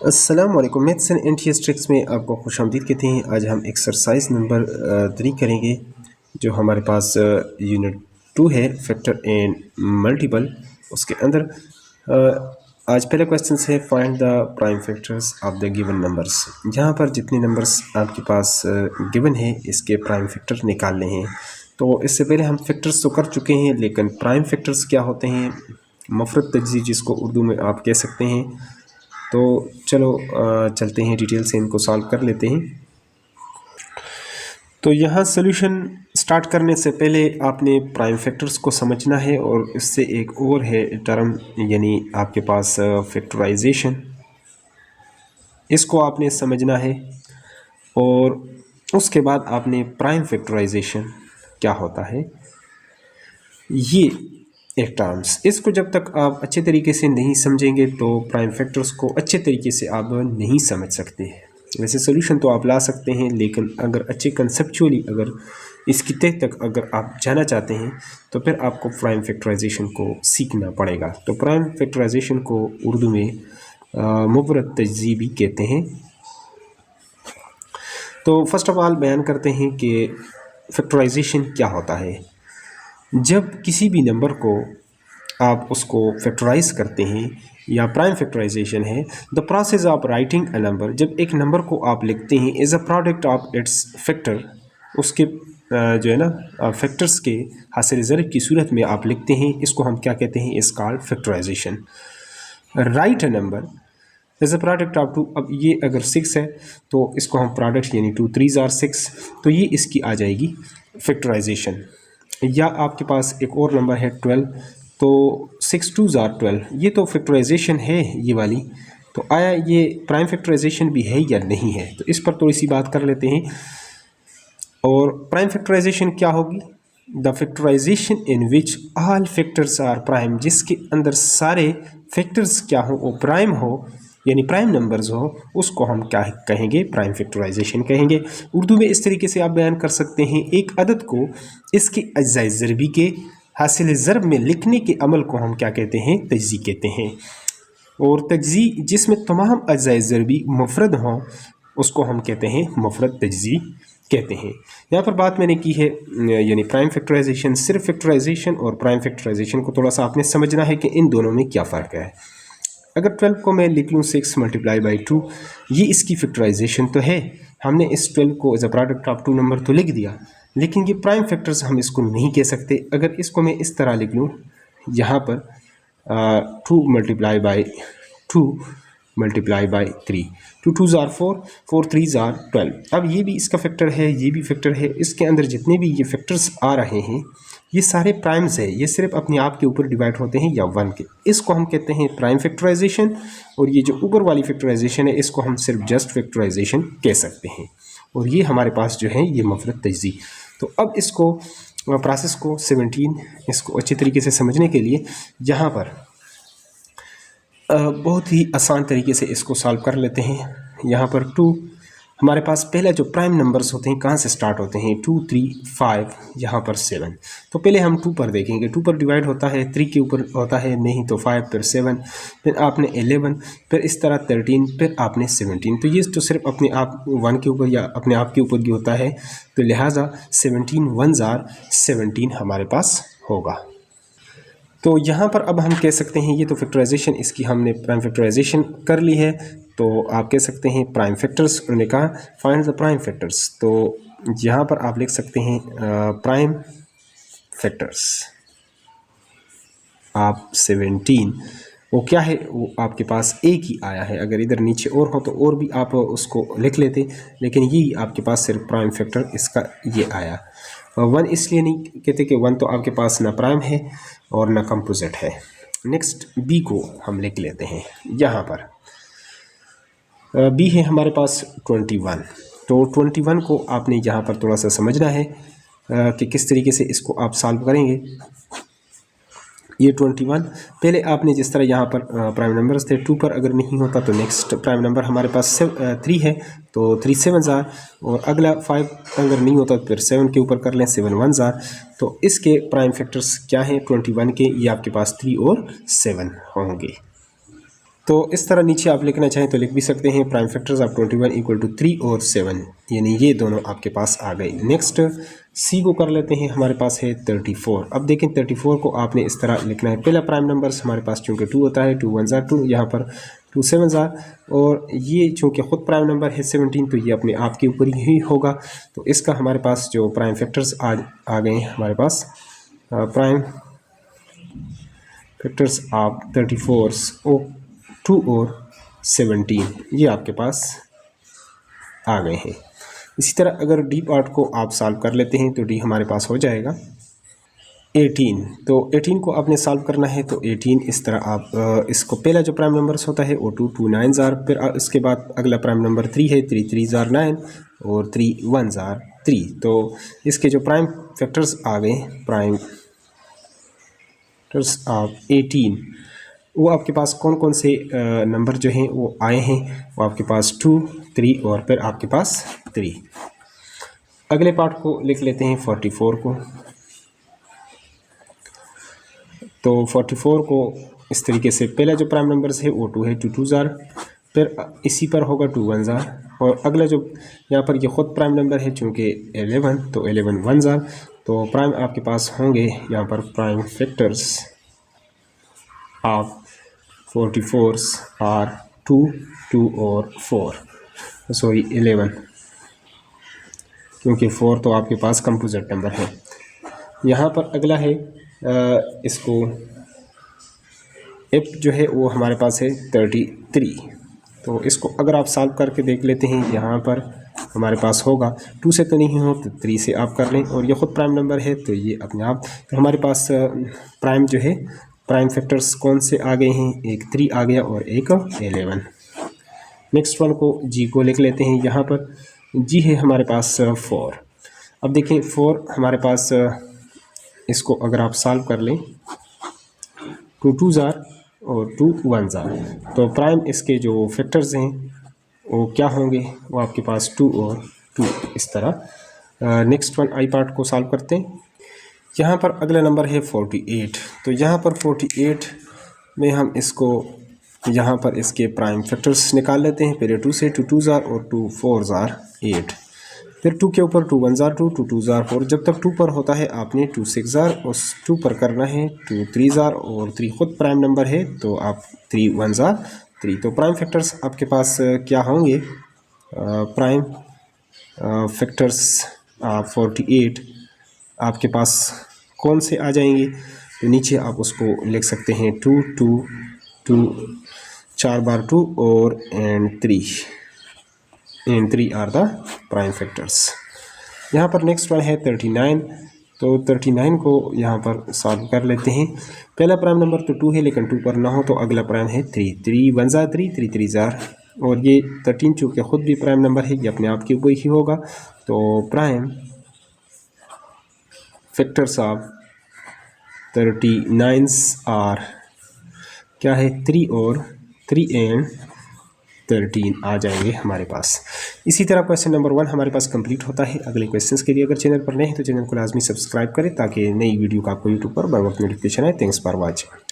अस्सलाम वालेकुम। Maths and NTS tricks में आपको खुशामदीद कहते हैं। आज हम एक्सरसाइज नंबर 3 करेंगे जो हमारे पास यूनिट 2 है, फैक्टर एंड मल्टीपल। उसके अंदर आज पहला क्वेश्चन है find the prime factors of the given numbers. यहाँ पर जितने नंबर्स आपके पास गिवन है इसके प्राइम फैक्टर निकालने हैं। तो इससे पहले हम फैक्टर्स तो कर चुके हैं, लेकिन प्राइम फैक्टर्स क्या होते हैं, मुफरद तज्ज़ी जिसको उर्दू में आप कह सकते हैं। तो चलो चलते हैं, डिटेल से इनको सॉल्व कर लेते हैं। तो यहाँ सॉल्यूशन स्टार्ट करने से पहले आपने प्राइम फैक्टर्स को समझना है, और इससे एक और है टर्म, यानी आपके पास फैक्टराइजेशन, इसको आपने समझना है। और उसके बाद आपने प्राइम फैक्टराइजेशन क्या होता है ये एक टर्म्स, इसको जब तक आप अच्छे तरीके से नहीं समझेंगे तो प्राइम फैक्टर्स को अच्छे तरीके से आप नहीं समझ सकते। वैसे सोल्यूशन तो आप ला सकते हैं, लेकिन अगर अच्छे कंसेप्चुअली अगर इसकी तह तक अगर आप जाना चाहते हैं तो फिर आपको प्राइम फैक्टराइजेशन को सीखना पड़ेगा। तो प्राइम फैक्टराइजेशन को उर्दू में मुफरद तज्ज़ी भी कहते हैं। तो फर्स्ट ऑफ ऑल बयान करते हैं कि फैक्टराइजेशन क्या होता है। जब किसी भी नंबर को आप उसको फैक्टराइज करते हैं या प्राइम फैक्टराइजेशन है the process of writing a number. जब एक नंबर को आप लिखते हैं as a product of its factor, उसके जो है ना फैक्टर्स के हासिल ज़रब की सूरत में आप लिखते हैं, इसको हम क्या कहते हैं, is called factorisation. Write a number as a product of two. अब ये अगर 6 है तो इसको हम प्रोडक्ट यानी 2 3 आर 6, तो ये इसकी आ जाएगी फैक्टराइजेशन। या आपके पास एक और नंबर है 12, तो 6 2 आर 12, ये तो फैक्टराइजेशन है ये वाली। तो आया ये प्राइम फैक्टराइजेशन भी है या नहीं है, तो इस पर थोड़ी सी बात कर लेते हैं। और प्राइम फैक्टराइजेशन क्या होगी, the factorisation in which all factors are prime, जिसके अंदर सारे फैक्टर्स क्या हो वो प्राइम हो, यानी प्राइम नंबर्स हो, उसको हम क्या कहेंगे, प्राइम फैक्टराइजेशन कहेंगे। उर्दू में इस तरीके से आप बयान कर सकते हैं, एक अदद को इसके अज्जाए ज़रबी के हासिल ज़रब में लिखने के अमल को हम क्या कहते हैं, तज्ज़ी कहते हैं। और तज्ज़ी जिसमें तमाम अज्जाए ज़रबी मुफरद हों उसको हम कहते हैं मुफरद तज्ज़ी कहते हैं। यहाँ पर बात मैंने की है यानी प्राइम फैक्टराइजेशन, सिर्फ फैक्टराइजेशन और प्राइम फैक्टराइजेशन को थोड़ा सा आपने समझना है कि इन दोनों में क्या फ़र्क है। अगर 12 को मैं लिख लूँ 6 × 2, ये इसकी फैक्टराइजेशन तो है, हमने इस 12 को as a product of 2 number तो लिख दिया, लेकिन ये प्राइम फैक्टर्स हम इसको नहीं कह सकते। अगर इसको मैं इस तरह लिख लूँ, यहाँ पर 2 × 2 × 3, 2 2 आर 4, 4 3 आर 12। अब ये भी इसका फैक्टर है, ये भी फैक्टर है, इसके अंदर जितने भी ये फैक्टर्स आ रहे हैं ये सारे प्राइम्स है, ये सिर्फ अपने आप के ऊपर डिवाइड होते हैं या 1 के, इसको हम कहते हैं प्राइम फैक्टराइजेशन। और ये जो ऊपर वाली फैक्टराइजेशन है इसको हम सिर्फ जस्ट फैक्टराइजेशन कह सकते हैं। और ये हमारे पास जो है ये मुफरद तज्ज़ी। तो अब इसको प्रोसेस को 17 इसको अच्छी तरीके से समझने के लिए यहाँ पर बहुत ही आसान तरीके से इसको सॉल्व कर लेते हैं। यहाँ पर 2 हमारे पास पहला जो प्राइम नंबर्स होते हैं कहाँ से स्टार्ट होते हैं, 2 3 5, यहाँ पर 7। तो पहले हम 2 पर देखेंगे, 2 पर डिवाइड होता है, 3 के ऊपर होता है नहीं, तो 5, फिर 7, फिर आपने 11, फिर इस तरह 13, फिर आपने 17। तो ये तो सिर्फ अपने आप 1 के ऊपर या अपने आप के ऊपर ही होता है, तो लिहाजा 17 1 आर 17 हमारे पास होगा। तो यहाँ पर अब हम कह सकते हैं ये तो फैक्टराइजेशन इसकी हमने प्राइम फैक्टराइजेशन कर ली है, तो आप कह सकते हैं प्राइम फैक्टर्स, उन्होंने कहा फाइंड द प्राइम फैक्टर्स। तो यहाँ पर आप लिख सकते हैं प्राइम फैक्टर्स आप 17, वो क्या है, वो आपके पास एक ही आया है। अगर इधर नीचे और हो तो और भी आप उसको लिख लेते, लेकिन ये आपके पास सिर्फ प्राइम फैक्टर इसका ये आया। 1 इसलिए नहीं कहते कि 1 तो आपके पास ना प्राइम है और ना कंपोजिट है। नेक्स्ट बी को हम लिख लेते हैं, यहाँ पर बी है हमारे पास 21। तो 21 को आपने यहाँ पर थोड़ा सा समझना है कि किस तरीके से इसको आप सॉल्व करेंगे। ये 21 पहले आपने जिस तरह यहाँ पर प्राइम नंबर्स थे, 2 पर अगर नहीं होता तो नेक्स्ट प्राइम नंबर हमारे पास 3 है, तो 3 7 आर, और अगला 5 अगर नहीं होता तो फिर 7 के ऊपर कर लें, 7 1 आर। तो इसके प्राइम फैक्टर्स क्या हैं 21 के, ये आपके पास 3 और 7 होंगे। तो इस तरह नीचे आप लिखना चाहें तो लिख भी सकते हैं prime factors of 21 equal to 3 और 7, यानी ये दोनों आपके पास आ गए। नेक्स्ट सी को कर लेते हैं, हमारे पास है 34। अब देखें 34 को आपने इस तरह लिखना है, पहला प्राइम नंबर्स हमारे पास चूँकि 2 होता है, 2 1 2, यहाँ पर 2 7 और ये चूँकि ख़ुद प्राइम नंबर है 17 तो ये अपने आप के ऊपर ही होगा। तो इसका हमारे पास जो प्राइम फैक्टर्स आ गए हैं हमारे पास प्राइम फैक्टर्स ऑफ 34 और 2 और 17 ये आपके पास आ गए हैं। इसी तरह अगर डी पार्ट को आप सॉल्व कर लेते हैं तो डी हमारे पास हो जाएगा 18। तो 18 को आपने सॉल्व करना है तो 18 इस तरह आप इसको पहला जो प्राइम नंबर्स होता है वो 2 2 9 फिर इसके बाद अगला प्राइम नंबर 3 है, 3 3 9 और 3 1 3। तो इसके जो प्राइम फैक्टर्स आ गए, प्राइम फैक्टर्स ऑफ 18, वो आपके पास कौन कौन से नंबर जो हैं वो आए हैं, वो आपके पास 2 3 और फिर आपके पास 3। अगले पार्ट को लिख लेते हैं 44 को। तो 44 को इस तरीके से पहला जो प्राइम नंबर्स है वो 2 है, 2 2 फिर इसी पर होगा 2 1 और अगला जो यहाँ पर ये ख़ुद प्राइम नंबर है चूँकि 11 तो 11 1 तो प्राइम आपके पास होंगे यहाँ पर प्राइम फैक्टर्स ऑफ 44 आर 2 2 और 4, सॉरी 11, क्योंकि 4 तो आपके पास कंपोजिट नंबर है। यहाँ पर अगला है इसको एफ जो है वो हमारे पास है 33। तो इसको अगर आप सॉल्व करके देख लेते हैं, यहाँ पर हमारे पास होगा 2 से तो नहीं हो तो 3 से आप कर लें, और ये ख़ुद प्राइम नंबर है तो ये अपने आप। तो हमारे पास प्राइम जो है प्राइम फैक्टर्स कौन से आ गए हैं, एक 3 आ गया और एक 11। नेक्स्ट वन को जी को लिख लेते हैं, यहाँ पर जी है हमारे पास 4। अब देखें 4 हमारे पास इसको अगर आप सॉल्व कर लें 2 2 और 2 1 तो प्राइम इसके जो फैक्टर्स हैं वो क्या होंगे, वो आपके पास 2 और 2 इस तरह। नेक्स्ट वन आई पार्ट को सॉल्व करते हैं। यहाँ पर अगला नंबर है 48। तो यहाँ पर 48 में हम इसको यहाँ पर इसके प्राइम फैक्टर्स निकाल लेते हैं। पहले 2 से 2 2 और 2 4 8, फिर 2 के ऊपर 2 1 2 2 2 4। जब तक 2 पर होता है आपने 2 6 उस 2 पर करना है 2 3 और 3 खुद प्राइम नंबर है तो आप 3 1 3। तो प्राइम फैक्टर्स आपके पास क्या होंगे, प्राइम फैक्टर्स 48 आपके पास कौन से आ जाएंगे, तो नीचे आप उसको लिख सकते हैं 2 2 2 4 बार 2 और and 3 are the prime factors. यहाँ पर नेक्स्ट वन है 39। तो 39 को यहाँ पर सॉल्व कर लेते हैं। पहला प्राइम नंबर तो 2 है लेकिन 2 पर ना हो तो अगला प्राइम है 3 3 1 3 3 3 और ये 13 चूँकि ख़ुद भी प्राइम नंबर है ये अपने आप के ऊपर ही होगा। तो प्राइम फैक्टर्स ऑफ 39 आर क्या है 3 और 3 एंड 13 आ जाएंगे हमारे पास। इसी तरह क्वेश्चन नंबर 1 हमारे पास कंप्लीट होता है। अगले क्वेश्चंस के लिए अगर चैनल पर नए हैं तो चैनल को लाजमी सब्सक्राइब करें ताकि नई वीडियो का आपको यूट्यूब पर बर वक्त नोटिफिकेशन आए। Thanks for watching.